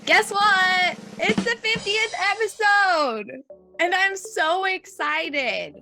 Guess what? It's the 50th episode, and I'm so excited.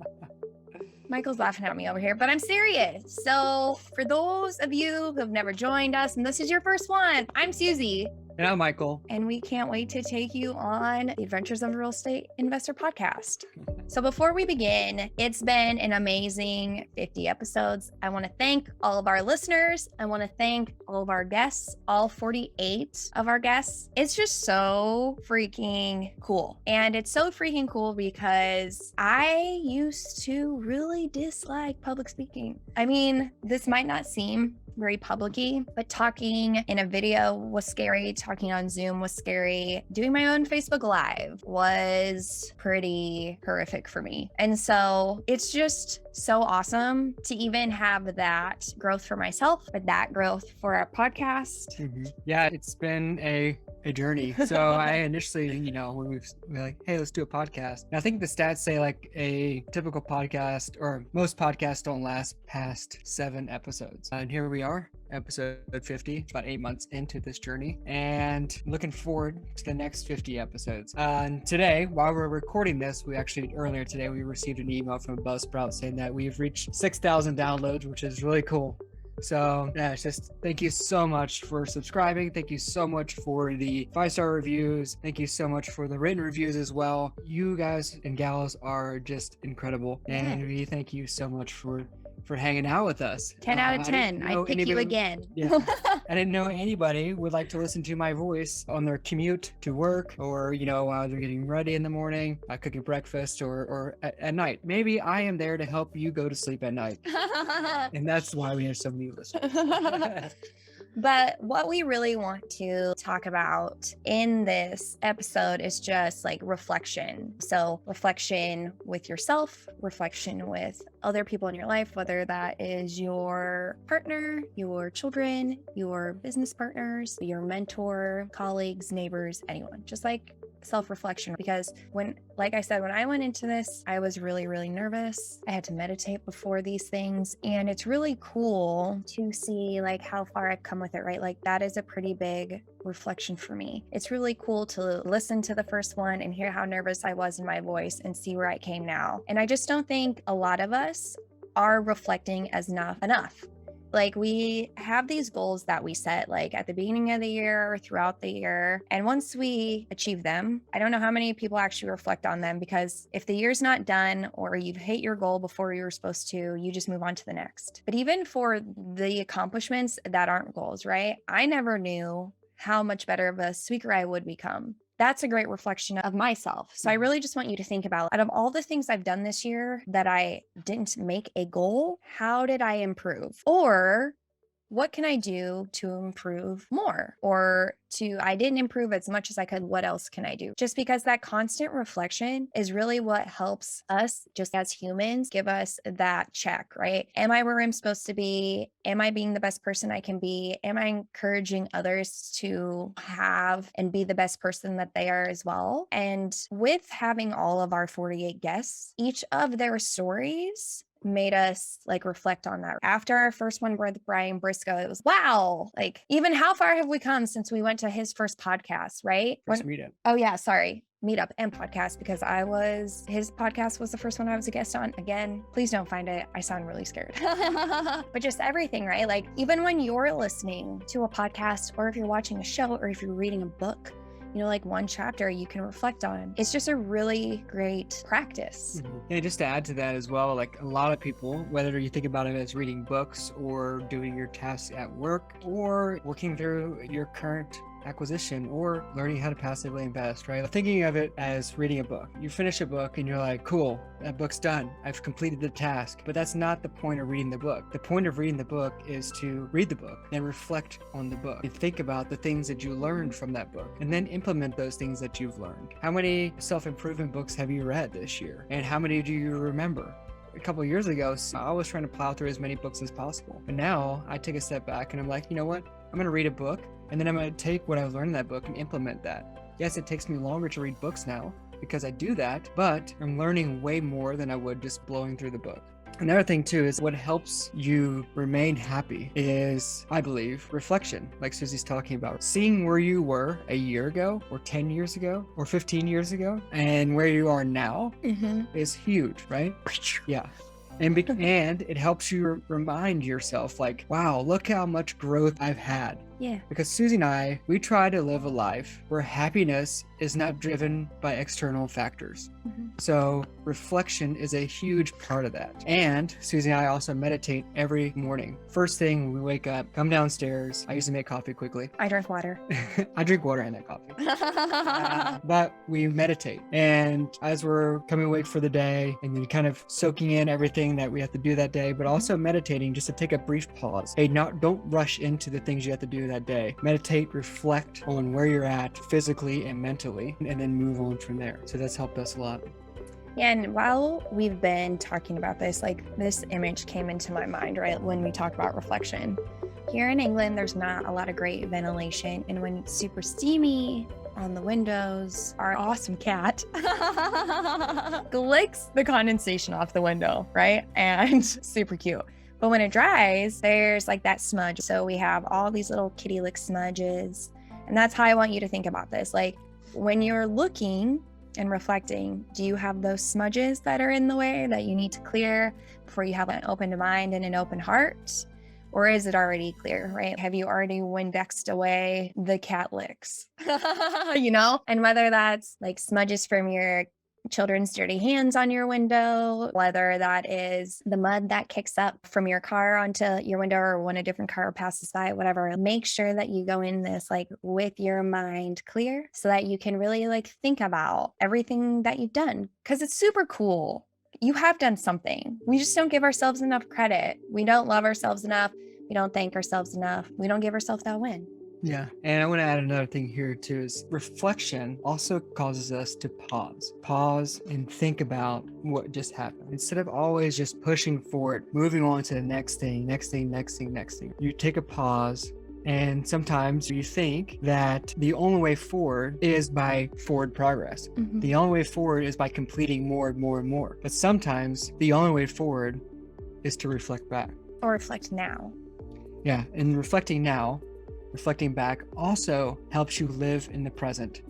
Michael's laughing at me over here, but I'm serious. So for those of you who have never joined us, and this is your first one, I'm Susie. And I'm Michael. And we can't wait to take you on the Adventures of a Real Estate Investor podcast. So before we begin, it's been an amazing 50 episodes. I want to thank all of our listeners. I want to thank all of our guests, all 48 of our guests. It's just so freaking cool. And it's so freaking cool because I used to really dislike public speaking. I mean, this might not seem very public-y, but talking in a video was scary. Talking on Zoom was scary. Doing my own Facebook Live was pretty horrific for me. And so it's just so awesome to even have that growth for myself, but that growth for our podcast. Mm-hmm. Yeah, it's been a journey. So I initially, when we were like, hey, let's do a podcast. And I think the stats say like a typical podcast or most podcasts don't last past 7 episodes. And here we are, episode 50, about 8 months into this journey, and looking forward to the next 50 episodes. And today, while we're recording this, earlier today, we received an email from Buzzsprout saying that we've reached 6,000 downloads, which is really cool. So yeah, it's just thank you so much for subscribing. Thank you so much for the 5-star reviews. Thank you so much for the written reviews as well. You guys and gals are just incredible. And we thank you so much for hanging out with us. 10 out of 10. I pick you again. Yeah. I didn't know anybody would like to listen to my voice on their commute to work, or, while they're getting ready in the morning, cooking breakfast, or at night. Maybe I am there to help you go to sleep at night. And that's why we have so many listeners. But what we really want to talk about in this episode is just like reflection. So reflection with yourself, reflection with other people in your life, whether that is your partner, your children, your business partners, your mentor, colleagues, neighbors, anyone, just like self-reflection. Because like I said, when I went into this, I was really, really nervous. I had to meditate before these things. And it's really cool to see like how far I've come with it, right? Like that is a pretty big reflection for me. It's really cool to listen to the first one and hear how nervous I was in my voice and see where I came now. And I just don't think a lot of us are reflecting as enough. Like we have these goals that we set like at the beginning of the year or throughout the year. And once we achieve them, I don't know how many people actually reflect on them, because if the year's not done or you've hit your goal before you were supposed to, you just move on to the next. But even for the accomplishments that aren't goals, right? I never knew how much better of a speaker I would become. That's a great reflection of myself. So I really just want you to think about, out of all the things I've done this year that I didn't make a goal, how did I improve? Or what can I do to improve more? Or I didn't improve as much as I could. What else can I do? Just because that constant reflection is really what helps us just as humans give us that check, right? Am I where I'm supposed to be? Am I being the best person I can be? Am I encouraging others to have and be the best person that they are as well? And with having all of our 48 guests, each of their stories made us like reflect on that. After our first one with Brian Briscoe, it was wow, like even how far have we come since we went to his first podcast, right? Meetup. Oh yeah, sorry. Meetup and podcast, because his podcast was the first one I was a guest on. Again, please don't find it. I sound really scared. But just everything, right? Like even when you're listening to a podcast, or if you're watching a show, or if you're reading a book, like one chapter you can reflect on. It's just a really great practice. Mm-hmm. And just to add to that as well, like a lot of people, whether you think about it as reading books or doing your tasks at work or working through your current acquisition or learning how to passively invest, right? Thinking of it as reading a book. You finish a book and you're like, cool, that book's done. I've completed the task. But that's not the point of reading the book. The point of reading the book is to read the book and reflect on the book and think about the things that you learned from that book and then implement those things that you've learned. How many self-improvement books have you read this year? And how many do you remember? A couple of years ago, I was trying to plow through as many books as possible. But now I take a step back and I'm like, you know what? I'm going to read a book, and then I'm going to take what I've learned in that book and implement that. Yes, it takes me longer to read books now because I do that, but I'm learning way more than I would just blowing through the book. Another thing too is what helps you remain happy is, I believe, reflection, like Susie's talking about. Seeing where you were a year ago or 10 years ago or 15 years ago and where you are now is huge, right? Yeah. And it helps you remind yourself like, wow, look how much growth I've had. Yeah. Because Susie and I, we try to live a life where happiness is not driven by external factors. So reflection is a huge part of that. And Susie and I also meditate every morning. First thing when we wake up, come downstairs. I usually make coffee quickly. I drink water. I drink water and that coffee. But we meditate. And as we're coming awake for the day and then kind of soaking in everything that we have to do that day, but also meditating just to take a brief pause. Hey, don't rush into the things you have to do that day. Meditate, reflect on where you're at physically and mentally, and then move on from there. So that's helped us a lot. Yeah, and while we've been talking about this, like this image came into my mind, right, when we talk about reflection. Here in England, there's not a lot of great ventilation, and when it's super steamy on the windows, our awesome cat licks the condensation off the window, right? And super cute. But when it dries, there's like that smudge. So we have all these little kitty lick smudges. And that's how I want you to think about this. Like when you're looking and reflecting, do you have those smudges that are in the way that you need to clear before you have an open mind and an open heart? Or is it already clear, right? Have you already Windexed away the cat licks, you know? And whether that's like smudges from your children's dirty hands on your window, whether that is the mud that kicks up from your car onto your window or when a different car passes by, whatever, make sure that you go in this like with your mind clear so that you can really like think about everything that you've done, because it's super cool. You have done something. We just don't give ourselves enough credit. We don't love ourselves enough. We don't thank ourselves enough. We don't give ourselves that win. Yeah. And I want to add another thing here too is reflection also causes us to pause and think about what just happened. Instead of always just pushing forward, moving on to the next thing. You take a pause. And sometimes you think that the only way forward is by forward progress. The only way forward is by completing more and more and more. But sometimes the only way forward is to reflect back. Or reflect now. Yeah. And reflecting back also helps you live in the present.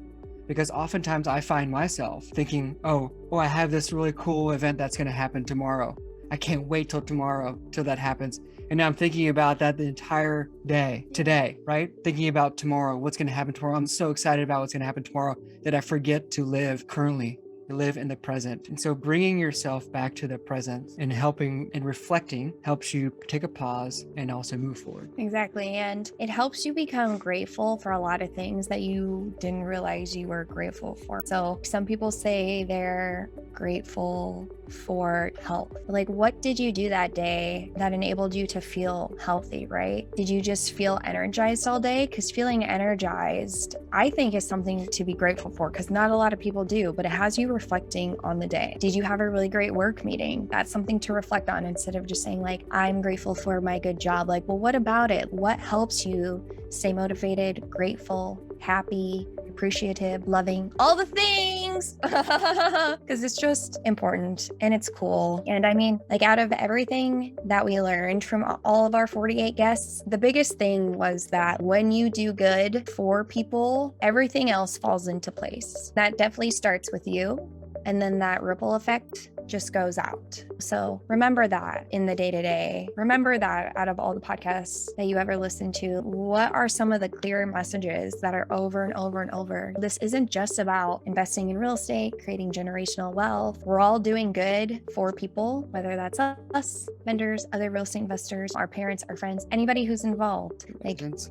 Because oftentimes I find myself thinking, oh, I have this really cool event that's going to happen tomorrow. I can't wait till tomorrow till that happens. And now I'm thinking about that the entire day today, right? Thinking about tomorrow, what's going to happen tomorrow. I'm so excited about what's going to happen tomorrow that I forget to live currently, to live in the present. And so bringing yourself back to the present and helping and reflecting helps you take a pause and also move forward. Exactly. And it helps you become grateful for a lot of things that you didn't realize you were grateful for. So some people say they're grateful for health. Like, what did you do that day that enabled you to feel healthy, right? Did you just feel energized all day? Because feeling energized, I think, is something to be grateful for, because not a lot of people do, but it has you reflecting on the day. Did you have a really great work meeting? That's something to reflect on instead of just saying like, I'm grateful for my good job. Like, well, what about it? What helps you stay motivated, grateful, happy, appreciative, loving, all the things, because it's just important and it's cool. And I mean, like, out of everything that we learned from all of our 48 guests, the biggest thing was that when you do good for people, everything else falls into place. That definitely starts with you. And then that ripple effect just goes out. So remember that in the day-to-day. Remember that out of all the podcasts that you ever listened to, what are some of the clear messages that are over and over and over? This isn't just about investing in real estate, creating generational wealth. We're all doing good for people, whether that's us, vendors, other real estate investors, our parents, our friends, anybody who's involved.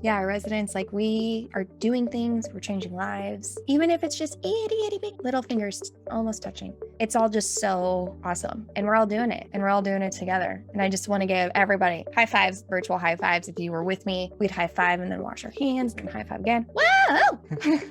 Our residents, like, we are doing things, we're changing lives, even if it's just itty bitty little fingers almost touching. It's all just so awesome. And we're all doing it, and we're all doing it together. And I just want to give everybody high fives, virtual high fives. If you were with me, we'd high five and then wash our hands and high five again. Whoa!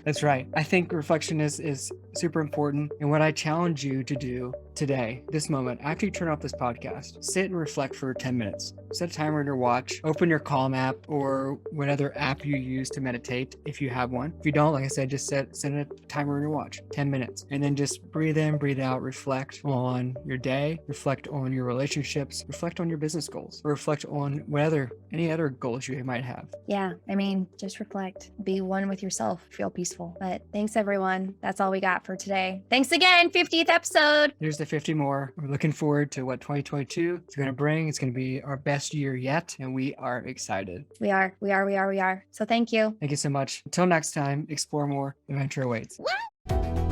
That's right. I think reflection is super important. And what I challenge you to do today, this moment, after you turn off this podcast, sit and reflect for 10 minutes. Set a timer on your watch, open your Calm app or whatever app you use to meditate if you have one. If you don't, like I said, just set a timer on your watch, 10 minutes, and then just breathe in, breathe out, reflect on your day, reflect on your relationships, reflect on your business goals, or reflect on any other goals you might have. Yeah, I mean, just reflect, be one with yourself, feel peaceful. But thanks everyone. That's all we got for today. Thanks again, 50th episode. Here's the 50 more. We're looking forward to what 2022 is going to bring. It's going to be our best year yet, and we are excited. We are. So thank you. Thank you so much. Until next time, explore more. Adventure awaits. What?